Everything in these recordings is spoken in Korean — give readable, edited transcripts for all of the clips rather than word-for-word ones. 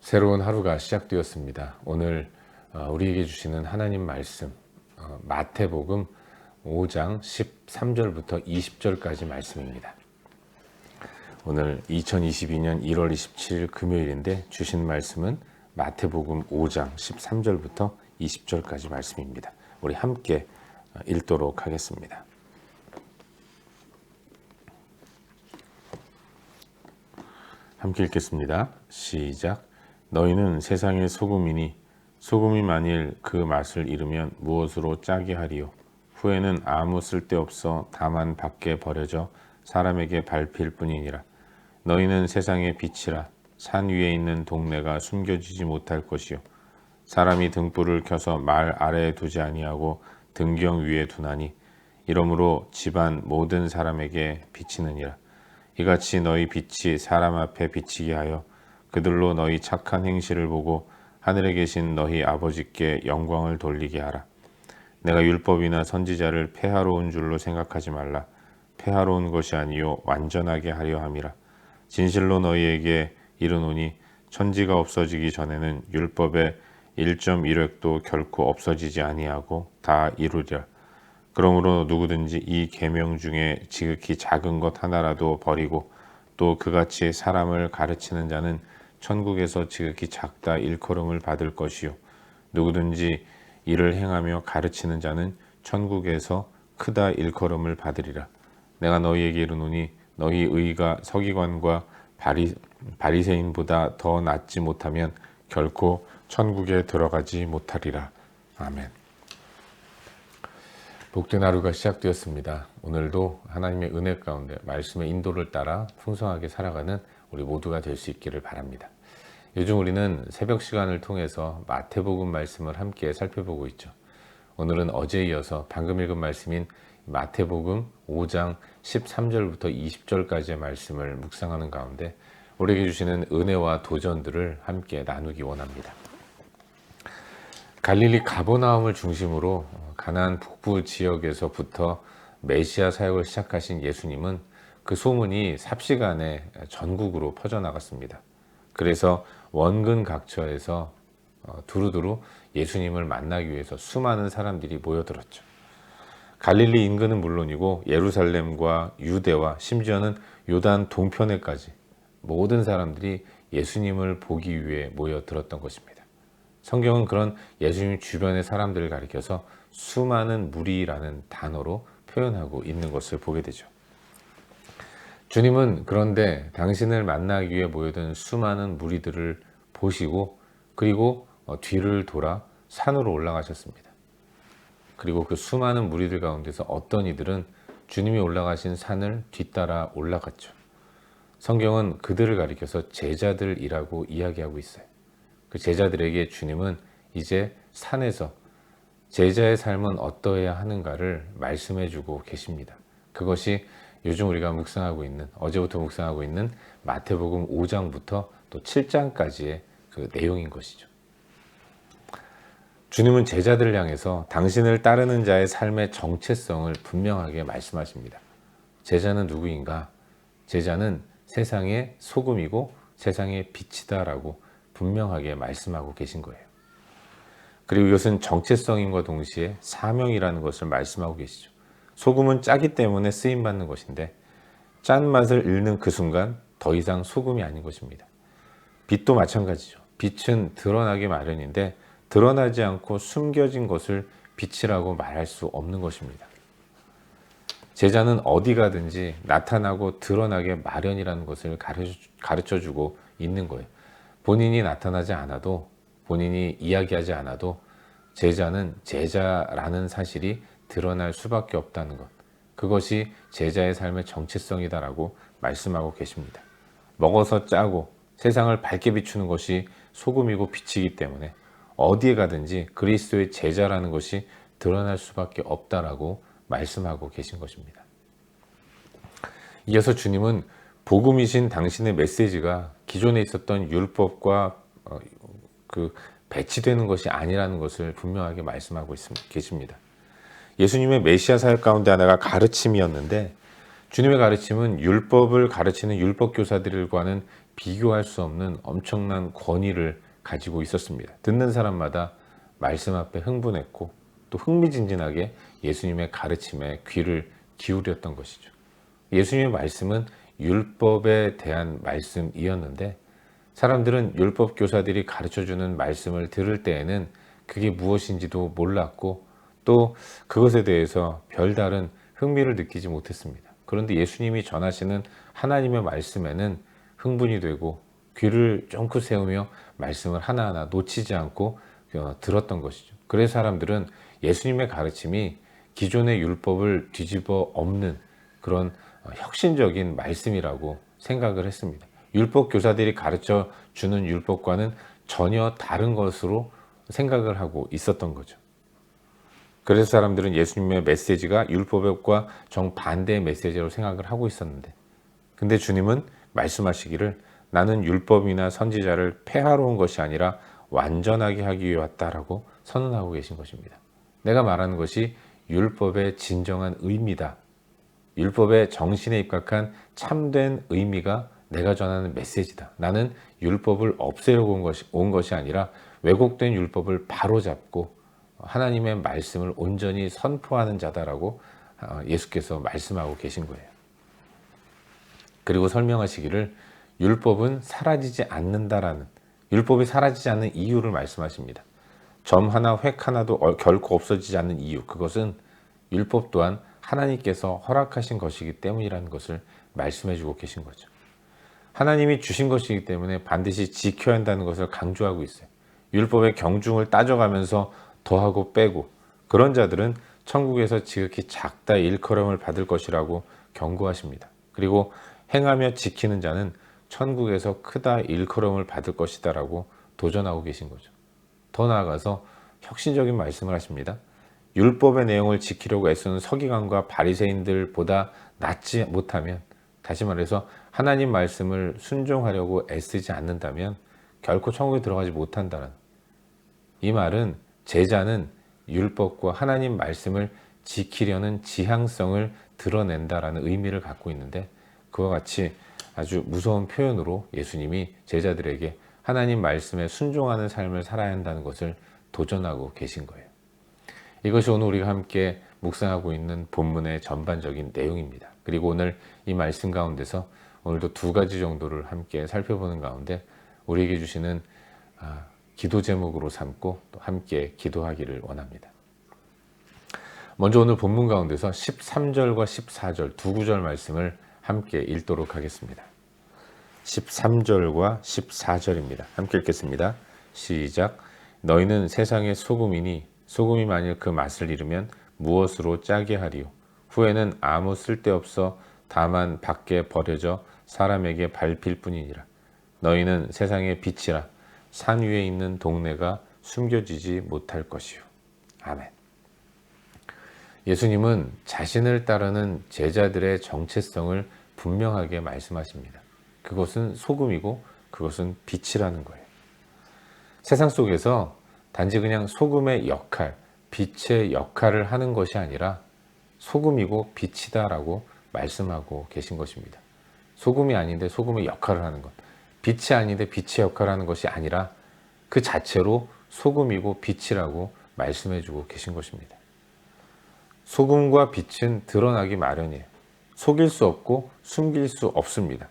새로운 하루가 시작되었습니다. 오늘 우리에게 주시는 하나님 말씀 마태복음 5장 13절부터 20절까지 말씀입니다. 오늘 2022년 1월 27일 금요일인데 주신 말씀은 마태복음 5장 13절부터 20절까지 말씀입니다. 우리 함께 읽도록 하겠습니다. 함께 읽겠습니다. 시작. 너희는 세상의 소금이니 소금이 만일 그 맛을 잃으면 무엇으로 짜게 하리요? 후에는 아무 쓸데없어 다만 밖에 버려져 사람에게 밟힐 뿐이니라. 너희는 세상의 빛이라. 산 위에 있는 동네가 숨겨지지 못할 것이요. 사람이 등불을 켜서 말 아래에 두지 아니하고 등경 위에 두나니 이러므로 집안 모든 사람에게 비치느니라. 이같이 너희 빛이 사람 앞에 비치게 하여 그들로 너희 착한 행실을 보고 하늘에 계신 너희 아버지께 영광을 돌리게 하라. 내가 율법이나 선지자를 폐하러 온 줄로 생각하지 말라. 폐하러 온 것이 아니요 완전하게 하려 함이라. 진실로 너희에게 이르노니 천지가 없어지기 전에는 율법의 1.1획도 결코 없어지지 아니하고 다 이루리라. 그러므로 누구든지 이 계명 중에 지극히 작은 것 하나라도 버리고 또 그같이 사람을 가르치는 자는 천국에서 지극히 작다 일컬음을 받을 것이요 누구든지 이를 행하며 가르치는 자는 천국에서 크다 일컬음을 받으리라. 내가 너희에게 이르노니 너희 의가 서기관과 바리새인보다 더 낫지 못하면 결코 천국에 들어가지 못하리라. 아멘. 복된 하루가 시작되었습니다. 오늘도 하나님의 은혜 가운데 말씀의 인도를 따라 풍성하게 살아가는 우리 모두가 될 수 있기를 바랍니다. 요즘 우리는 새벽 시간을 통해서 마태복음 말씀을 함께 살펴보고 있죠. 오늘은 어제에 이어서 방금 읽은 말씀인 마태복음 5장 13절부터 20절까지의 말씀을 묵상하는 가운데 우리에게 주시는 은혜와 도전들을 함께 나누기 원합니다. 갈릴리 가버나움을 중심으로 가나안 북부 지역에서부터 메시아 사역을 시작하신 예수님은 그 소문이 삽시간에 전국으로 퍼져나갔습니다. 그래서 원근 각처에서 두루두루 예수님을 만나기 위해서 수많은 사람들이 모여들었죠. 갈릴리 인근은 물론이고 예루살렘과 유대와 심지어는 요단 동편에까지 모든 사람들이 예수님을 보기 위해 모여들었던 것입니다. 성경은 그런 예수님 주변의 사람들을 가리켜서 수많은 무리라는 단어로 표현하고 있는 것을 보게 되죠. 주님은 그런데 당신을 만나기 위해 모여든 수많은 무리들을 보시고 그리고 뒤를 돌아 산으로 올라가셨습니다. 그리고 그 수많은 무리들 가운데서 어떤 이들은 주님이 올라가신 산을 뒤따라 올라갔죠. 성경은 그들을 가리켜서 제자들이라고 이야기하고 있어요. 그 제자들에게 주님은 이제 산에서 제자의 삶은 어떠해야 하는가를 말씀해주고 계십니다. 그것이 요즘 우리가 묵상하고 있는, 어제부터 묵상하고 있는 마태복음 5장부터 또 7장까지의 그 내용인 것이죠. 주님은 제자들을 향해서 당신을 따르는 자의 삶의 정체성을 분명하게 말씀하십니다. 제자는 누구인가? 제자는 세상의 소금이고 세상의 빛이다라고 분명하게 말씀하고 계신 거예요. 그리고 이것은 정체성임과 동시에 사명이라는 것을 말씀하고 계시죠. 소금은 짜기 때문에 쓰임받는 것인데 짠맛을 잃는 그 순간 더 이상 소금이 아닌 것입니다. 빛도 마찬가지죠. 빛은 드러나기 마련인데 드러나지 않고 숨겨진 것을 빛이라고 말할 수 없는 것입니다. 제자는 어디 가든지 나타나고 드러나게 마련이라는 것을 가르쳐주고 있는 거예요. 본인이 나타나지 않아도 본인이 이야기하지 않아도 제자는 제자라는 사실이 드러날 수밖에 없다는 것. 그것이 제자의 삶의 정체성이다라고 말씀하고 계십니다. 먹어서 짜고 세상을 밝게 비추는 것이 소금이고 빛이기 때문에 어디에 가든지 그리스도의 제자라는 것이 드러날 수밖에 없다라고 말씀하고 계신 것입니다. 이어서 주님은 복음이신 당신의 메시지가 기존에 있었던 율법과 배치되는 것이 아니라는 것을 분명하게 말씀하고 계십니다. 예수님의 메시아 사역 가운데 하나가 가르침이었는데 주님의 가르침은 율법을 가르치는 율법 교사들과는 비교할 수 없는 엄청난 권위를 가지고 있었습니다. 듣는 사람마다 말씀 앞에 흥분했고 또 흥미진진하게 예수님의 가르침에 귀를 기울였던 것이죠. 예수님의 말씀은 율법에 대한 말씀이었는데 사람들은 율법 교사들이 가르쳐주는 말씀을 들을 때에는 그게 무엇인지도 몰랐고 또 그것에 대해서 별다른 흥미를 느끼지 못했습니다. 그런데 예수님이 전하시는 하나님의 말씀에는 흥분이 되고 귀를 쫑긋 세우며 말씀을 하나하나 놓치지 않고 들었던 것이죠. 그래서 사람들은 예수님의 가르침이 기존의 율법을 뒤집어 엎는 그런 혁신적인 말씀이라고 생각을 했습니다. 율법 교사들이 가르쳐 주는 율법과는 전혀 다른 것으로 생각을 하고 있었던 거죠. 그래서 사람들은 예수님의 메시지가 율법과 정반대의 메시지로 생각을 하고 있었는데 근데 주님은 말씀하시기를 나는 율법이나 선지자를 폐하러 온 것이 아니라 완전하게 하기 위해 왔다라고 선언하고 계신 것입니다. 내가 말하는 것이 율법의 진정한 의미다. 율법의 정신에 입각한 참된 의미가 내가 전하는 메시지다. 나는 율법을 없애려고 온 것이 아니라 왜곡된 율법을 바로잡고 하나님의 말씀을 온전히 선포하는 자다라고 예수께서 말씀하고 계신 거예요. 그리고 설명하시기를 율법은 사라지지 않는다라는, 율법이 사라지지 않는 이유를 말씀하십니다. 점 하나 획 하나도 결코 없어지지 않는 이유, 그것은 율법 또한 하나님께서 허락하신 것이기 때문이라는 것을 말씀해 주고 계신 거죠. 하나님이 주신 것이기 때문에 반드시 지켜야 한다는 것을 강조하고 있어요. 율법의 경중을 따져가면서 더하고 빼고 그런 자들은 천국에서 지극히 작다 일컬음을 받을 것이라고 경고하십니다. 그리고 행하며 지키는 자는 천국에서 크다 일컬음을 받을 것이다 라고 도전하고 계신 거죠. 더 나아가서 혁신적인 말씀을 하십니다. 율법의 내용을 지키려고 애쓰는 서기관과 바리새인들보다 낫지 못하면, 다시 말해서 하나님 말씀을 순종하려고 애쓰지 않는다면 결코 천국에 들어가지 못한다는, 이 말은 제자는 율법과 하나님 말씀을 지키려는 지향성을 드러낸다라는 의미를 갖고 있는데, 그와 같이 아주 무서운 표현으로 예수님이 제자들에게 하나님 말씀에 순종하는 삶을 살아야 한다는 것을 도전하고 계신 거예요. 이것이 오늘 우리가 함께 묵상하고 있는 본문의 전반적인 내용입니다. 그리고 오늘 이 말씀 가운데서 오늘도 두 가지 정도를 함께 살펴보는 가운데 우리에게 주시는 기도 제목으로 삼고 또 함께 기도하기를 원합니다. 먼저 오늘 본문 가운데서 13절과 14절 두 구절 말씀을 함께 읽도록 하겠습니다. 13절과 14절입니다. 함께 읽겠습니다. 시작. 너희는 세상의 소금이니 소금이 만일 그 맛을 잃으면 무엇으로 짜게 하리요? 후에는 아무 쓸데없어 다만 밖에 버려져 사람에게 밟힐 뿐이니라. 너희는 세상의 빛이라. 산 위에 있는 동네가 숨겨지지 못할 것이요. 아멘. 예수님은 자신을 따르는 제자들의 정체성을 분명하게 말씀하십니다. 그것은 소금이고 그것은 빛이라는 거예요. 세상 속에서 단지 그냥 소금의 역할, 빛의 역할을 하는 것이 아니라 소금이고 빛이다라고 말씀하고 계신 것입니다. 소금이 아닌데 소금의 역할을 하는 것, 빛이 아닌데 빛의 역할을 하는 것이 아니라 그 자체로 소금이고 빛이라고 말씀해주고 계신 것입니다. 소금과 빛은 드러나기 마련이에요. 속일 수 없고 숨길 수 없습니다.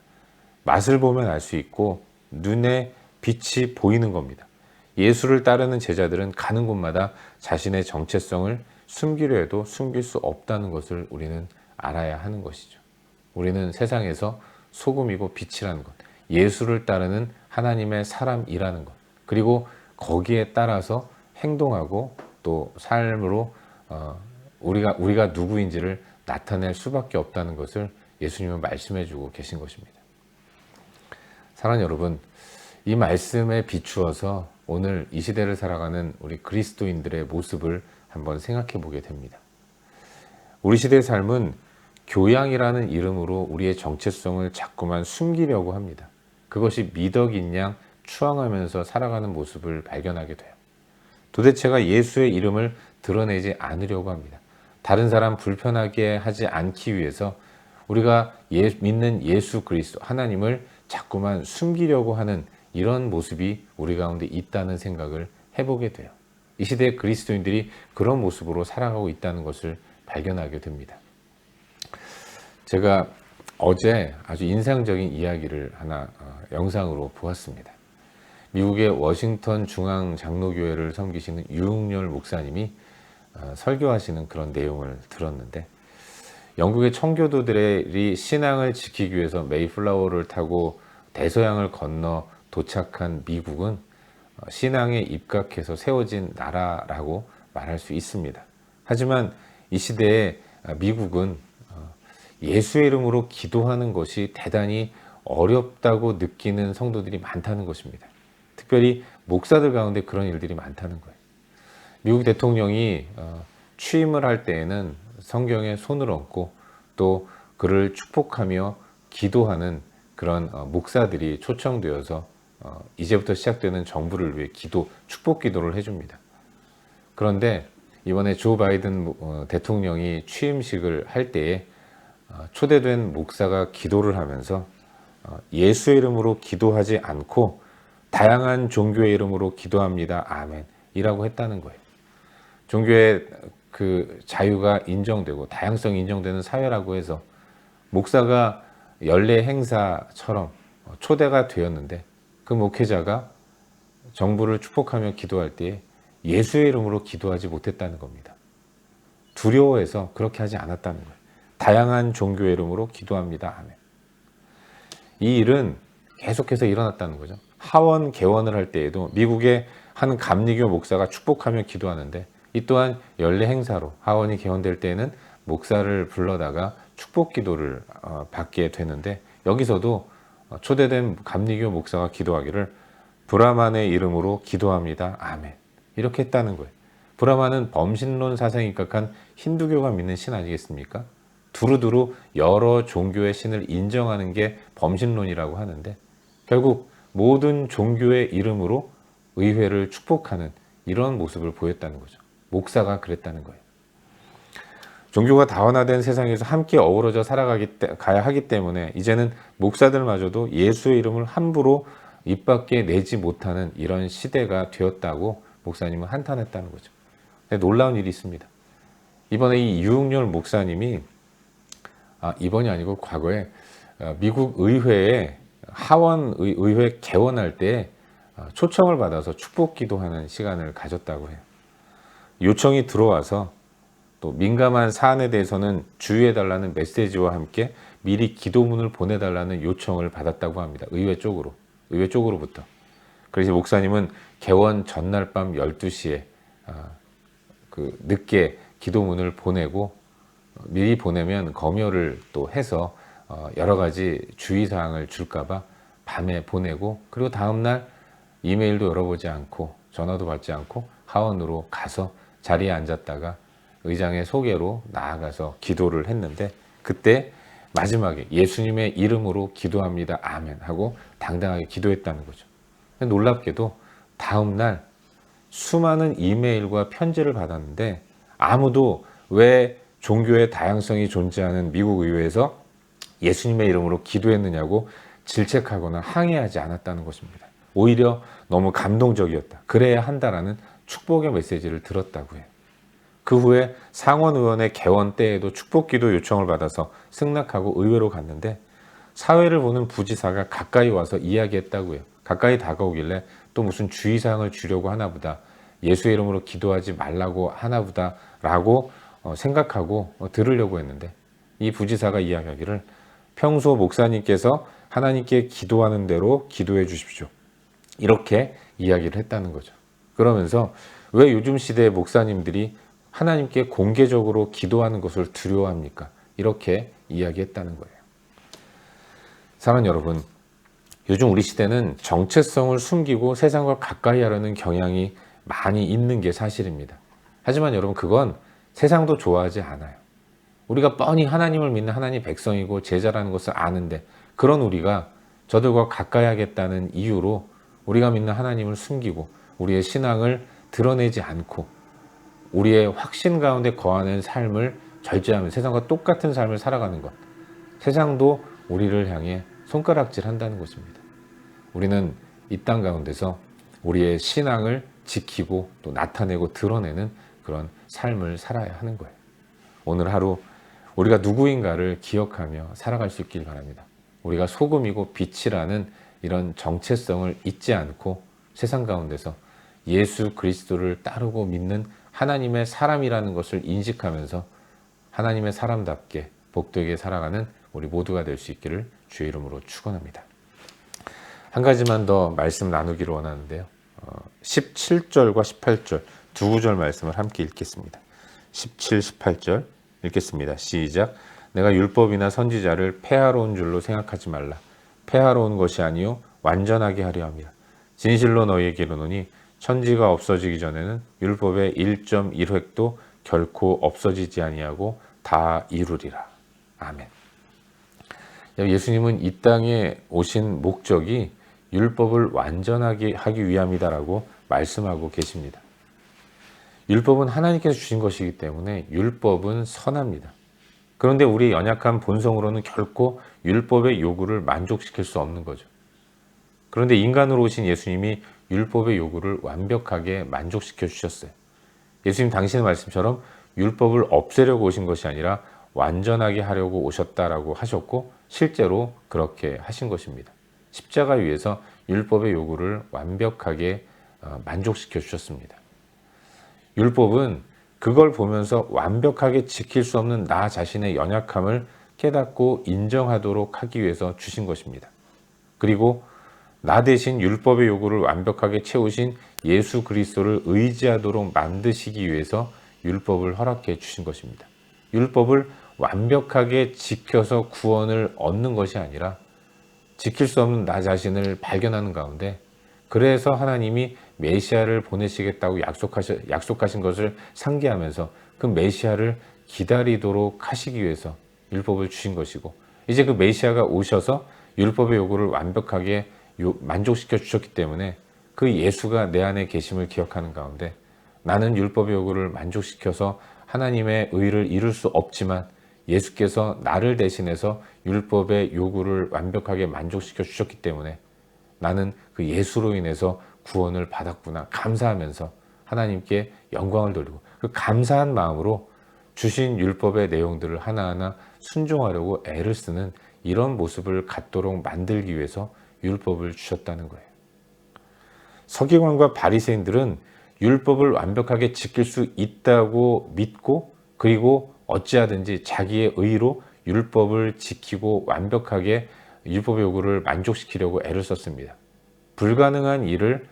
맛을 보면 알 수 있고 눈에 빛이 보이는 겁니다. 예수를 따르는 제자들은 가는 곳마다 자신의 정체성을 숨기려 해도 숨길 수 없다는 것을 우리는 알아야 하는 것이죠. 우리는 세상에서 소금이고 빛이라는 것, 예수를 따르는 하나님의 사람이라는 것, 그리고 거기에 따라서 행동하고 또 삶으로 우리가 누구인지를 나타낼 수밖에 없다는 것을 예수님은 말씀해 주고 계신 것입니다. 사랑하는 여러분, 이 말씀에 비추어서 오늘 이 시대를 살아가는 우리 그리스도인들의 모습을 한번 생각해 보게 됩니다. 우리 시대의 삶은 교양이라는 이름으로 우리의 정체성을 자꾸만 숨기려고 합니다. 그것이 미덕인 양 추앙하면서 살아가는 모습을 발견하게 돼요. 도대체가 예수의 이름을 드러내지 않으려고 합니다. 다른 사람 불편하게 하지 않기 위해서 우리가 믿는 예수 그리스도 하나님을 자꾸만 숨기려고 하는 이런 모습이 우리 가운데 있다는 생각을 해보게 돼요. 이 시대의 그리스도인들이 그런 모습으로 살아가고 있다는 것을 발견하게 됩니다. 제가 어제 아주 인상적인 이야기를 하나 영상으로 보았습니다. 미국의 워싱턴 중앙장로교회를 섬기시는 유흥열 목사님이 설교하시는 그런 내용을 들었는데, 영국의 청교도들이 신앙을 지키기 위해서 메이플라워를 타고 대서양을 건너 도착한 미국은 신앙에 입각해서 세워진 나라라고 말할 수 있습니다. 하지만 이 시대에 미국은 예수의 이름으로 기도하는 것이 대단히 어렵다고 느끼는 성도들이 많다는 것입니다. 특별히 목사들 가운데 그런 일들이 많다는 거예요. 미국 대통령이 취임을 할 때에는 성경에 손을 얹고 또 그를 축복하며 기도하는 그런 목사들이 초청되어서 이제부터 시작되는 정부를 위해 축복 기도를 해줍니다. 그런데 이번에 조 바이든 대통령이 취임식을 할 때에 초대된 목사가 기도를 하면서 예수의 이름으로 기도하지 않고 다양한 종교의 이름으로 기도합니다. 아멘 이라고 했다는 거예요. 종교의 그 자유가 인정되고 다양성이 인정되는 사회라고 해서 목사가 연례 행사처럼 초대가 되었는데 그 목회자가 정부를 축복하며 기도할 때에 예수의 이름으로 기도하지 못했다는 겁니다. 두려워해서 그렇게 하지 않았다는 거예요. 다양한 종교의 이름으로 기도합니다. 아멘. 이 일은 계속해서 일어났다는 거죠. 하원 개원을 할 때에도 미국의 한 감리교 목사가 축복하며 기도하는데, 이 또한 연례 행사로 하원이 개원될 때에는 목사를 불러다가 축복 기도를 받게 되는데, 여기서도 초대된 감리교 목사가 기도하기를 브라만의 이름으로 기도합니다. 아멘. 이렇게 했다는 거예요. 브라만은 범신론 사상에 입각한 힌두교가 믿는 신 아니겠습니까? 두루두루 여러 종교의 신을 인정하는 게 범신론이라고 하는데, 결국 모든 종교의 이름으로 의회를 축복하는 이런 모습을 보였다는 거죠. 목사가 그랬다는 거예요. 종교가 다원화된 세상에서 함께 어우러져 살아가야 하기 때문에 이제는 목사들마저도 예수의 이름을 함부로 입 밖에 내지 못하는 이런 시대가 되었다고 목사님은 한탄했다는 거죠. 근데 놀라운 일이 있습니다. 이번에 이 유흥열 목사님이 이번이 아니고 과거에 미국 의회에 하원 의회 개원할 때 초청을 받아서 축복 기도하는 시간을 가졌다고 해요. 요청이 들어와서 또 민감한 사안에 대해서는 주의해달라는 메시지와 함께 미리 기도문을 보내달라는 요청을 받았다고 합니다. 의회 쪽으로부터. 그래서 목사님은 개원 전날 밤 12시에 늦게 기도문을 보내고, 미리 보내면 검열을 또 해서 여러 가지 주의사항을 줄까봐 밤에 보내고, 그리고 다음날 이메일도 열어보지 않고 전화도 받지 않고 하원으로 가서 자리에 앉았다가 의장의 소개로 나아가서 기도를 했는데, 그때 마지막에 예수님의 이름으로 기도합니다. 아멘 하고 당당하게 기도했다는 거죠. 놀랍게도 다음날 수많은 이메일과 편지를 받았는데 아무도 왜 종교의 다양성이 존재하는 미국 의회에서 예수님의 이름으로 기도했느냐고 질책하거나 항의하지 않았다는 것입니다. 오히려 너무 감동적이었다. 그래야 한다라는 축복의 메시지를 들었다고 해요. 그 후에 상원의원의 개원 때에도 축복기도 요청을 받아서 승낙하고 의회로 갔는데, 사회를 보는 부지사가 가까이 와서 이야기했다고 해요. 가까이 다가오길래 또 무슨 주의사항을 주려고 하나보다, 예수의 이름으로 기도하지 말라고 하나보다 라고 생각하고 들으려고 했는데, 이 부지사가 이야기하기를 평소 목사님께서 하나님께 기도하는 대로 기도해 주십시오. 이렇게 이야기를 했다는 거죠. 그러면서 왜 요즘 시대의 목사님들이 하나님께 공개적으로 기도하는 것을 두려워합니까? 이렇게 이야기했다는 거예요. 사랑하는 여러분, 요즘 우리 시대는 정체성을 숨기고 세상과 가까이 하려는 경향이 많이 있는 게 사실입니다. 하지만 여러분, 그건 세상도 좋아하지 않아요. 우리가 뻔히 하나님을 믿는 하나님 백성이고 제자라는 것을 아는데, 그런 우리가 저들과 가까이 하겠다는 이유로 우리가 믿는 하나님을 숨기고 우리의 신앙을 드러내지 않고 우리의 확신 가운데 거하는 삶을 절제하며 세상과 똑같은 삶을 살아가는 것, 세상도 우리를 향해 손가락질 한다는 것입니다. 우리는 이 땅 가운데서 우리의 신앙을 지키고 또 나타내고 드러내는 그런 삶을 살아야 하는 거예요. 오늘 하루 우리가 누구인가를 기억하며 살아갈 수 있길 바랍니다. 우리가 소금이고 빛이라는 이런 정체성을 잊지 않고 세상 가운데서 예수 그리스도를 따르고 믿는 하나님의 사람이라는 것을 인식하면서 하나님의 사람답게 복되게 살아가는 우리 모두가 될 수 있기를 주의 이름으로 축원합니다. 한 가지만 더 말씀 나누기를 원하는데요. 17절과 18절 두 구절 말씀을 함께 읽겠습니다. 17, 18절 읽겠습니다. 시작. 내가 율법이나 선지자를 폐하러 온 줄로 생각하지 말라. 폐하러 온 것이 아니요 완전하게 하려 함이라. 진실로 너희에게 이르노니 천지가 없어지기 전에는 율법의 1.1획도 결코 없어지지 아니하고 다 이루리라. 아멘. 예수님은 이 땅에 오신 목적이 율법을 완전하게 하기 위함이다라고 말씀하고 계십니다. 율법은 하나님께서 주신 것이기 때문에 율법은 선합니다. 그런데 우리의 연약한 본성으로는 결코 율법의 요구를 만족시킬 수 없는 거죠. 그런데 인간으로 오신 예수님이 율법의 요구를 완벽하게 만족시켜 주셨어요. 예수님 당신의 말씀처럼 율법을 없애려고 오신 것이 아니라 완전하게 하려고 오셨다라고 하셨고 실제로 그렇게 하신 것입니다. 십자가 위에서 율법의 요구를 완벽하게 만족시켜 주셨습니다. 율법은 그걸 보면서 완벽하게 지킬 수 없는 나 자신의 연약함을 깨닫고 인정하도록 하기 위해서 주신 것입니다. 그리고 나 대신 율법의 요구를 완벽하게 채우신 예수 그리스도를 의지하도록 만드시기 위해서 율법을 허락해 주신 것입니다. 율법을 완벽하게 지켜서 구원을 얻는 것이 아니라 지킬 수 없는 나 자신을 발견하는 가운데 그래서 하나님이 메시아를 보내시겠다고 약속하신 것을 상기하면서 그 메시아를 기다리도록 하시기 위해서 율법을 주신 것이고 이제 그 메시아가 오셔서 율법의 요구를 완벽하게 만족시켜 주셨기 때문에 그 예수가 내 안에 계심을 기억하는 가운데 나는 율법의 요구를 만족시켜서 하나님의 의를 이룰 수 없지만 예수께서 나를 대신해서 율법의 요구를 완벽하게 만족시켜 주셨기 때문에 나는 그 예수로 인해서 구원을 받았구나 감사하면서 하나님께 영광을 돌리고 그 감사한 마음으로 주신 율법의 내용들을 하나하나 순종하려고 애를 쓰는 이런 모습을 갖도록 만들기 위해서 율법을 주셨다는 거예요. 서기관과 바리새인들은 율법을 완벽하게 지킬 수 있다고 믿고 그리고 어찌하든지 자기의 의로 율법을 지키고 완벽하게 율법의 요구를 만족시키려고 애를 썼습니다. 불가능한 일을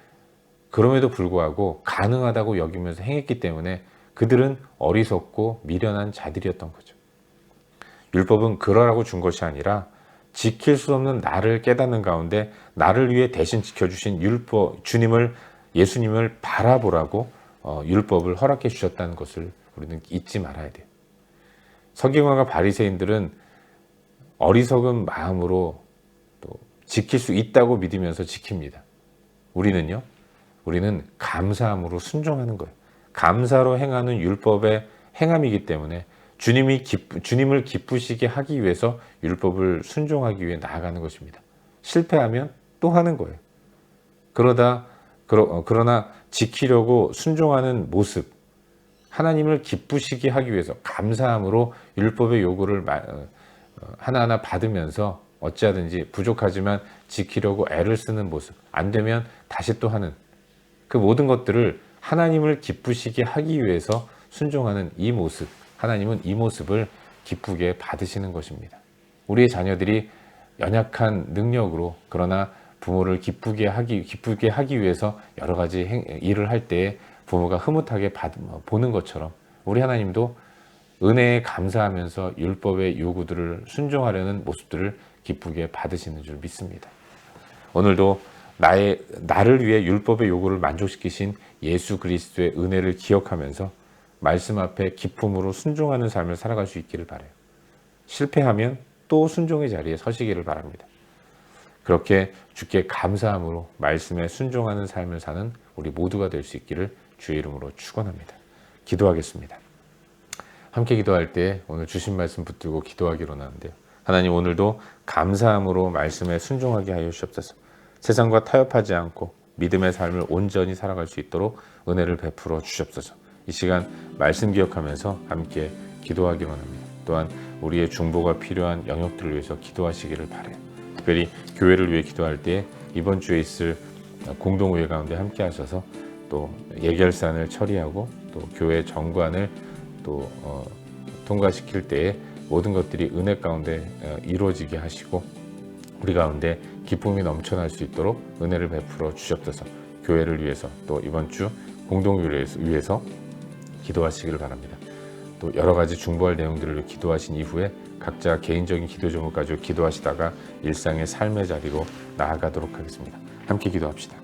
그럼에도 불구하고 가능하다고 여기면서 행했기 때문에 그들은 어리석고 미련한 자들이었던 거죠. 율법은 그러라고 준 것이 아니라 지킬 수 없는 나를 깨닫는 가운데 나를 위해 대신 지켜주신 예수님을 바라보라고 율법을 허락해 주셨다는 것을 우리는 잊지 말아야 돼요. 서기관과 바리새인들은 어리석은 마음으로 또 지킬 수 있다고 믿으면서 지킵니다. 우리는요? 우리는 감사함으로 순종하는 거예요. 감사로 행하는 율법의 행함이기 때문에 주님을 기쁘시게 하기 위해서 율법을 순종하기 위해 나아가는 것입니다. 실패하면 또 하는 거예요. 그러나 지키려고 순종하는 모습, 하나님을 기쁘시게 하기 위해서 감사함으로 율법의 요구를 하나하나 받으면서 어찌하든지 부족하지만 지키려고 애를 쓰는 모습, 안 되면 다시 또 하는 그 모든 것들을 하나님을 기쁘시게 하기 위해서 순종하는 이 모습, 하나님은 이 모습을 기쁘게 받으시는 것입니다. 우리의 자녀들이 연약한 능력으로 그러나 부모를 기쁘게 하기 위해서 여러 가지 일을 할 때에 부모가 흐뭇하게 보는 것처럼 우리 하나님도 은혜에 감사하면서 율법의 요구들을 순종하려는 모습들을 기쁘게 받으시는 줄 믿습니다. 오늘도 나를 위해 율법의 요구를 만족시키신 예수 그리스도의 은혜를 기억하면서 말씀 앞에 기쁨으로 순종하는 삶을 살아갈 수 있기를 바라요. 실패하면 또 순종의 자리에 서시기를 바랍니다. 그렇게 주께 감사함으로 말씀에 순종하는 삶을 사는 우리 모두가 될 수 있기를 주의 이름으로 축원합니다. 기도하겠습니다. 함께 기도할 때 오늘 주신 말씀 붙들고 기도하기로 하는데요. 하나님 오늘도 감사함으로 말씀에 순종하게 하여 주시옵소서. 세상과 타협하지 않고 믿음의 삶을 온전히 살아갈 수 있도록 은혜를 베풀어 주시옵소서. 이 시간 말씀 기억하면서 함께 기도하기 원합니다. 또한 우리의 중보가 필요한 영역들을 위해서 기도하시기를 바라요. 특별히 교회를 위해 기도할 때 이번 주에 있을 공동의회 가운데 함께 하셔서 또 예결산을 처리하고 또 교회 정관을 또 통과시킬 때에 모든 것들이 은혜 가운데 이루어지게 하시고 우리 가운데 기쁨이 넘쳐날 수 있도록 은혜를 베풀어 주시옵소서. 교회를 위해서 또 이번 주 공동교회를 위해서 기도하시기를 바랍니다. 또 여러 가지 중보할 내용들을 기도하신 이후에 각자 개인적인 기도 제목 가지고 기도하시다가 일상의 삶의 자리로 나아가도록 하겠습니다. 함께 기도합시다.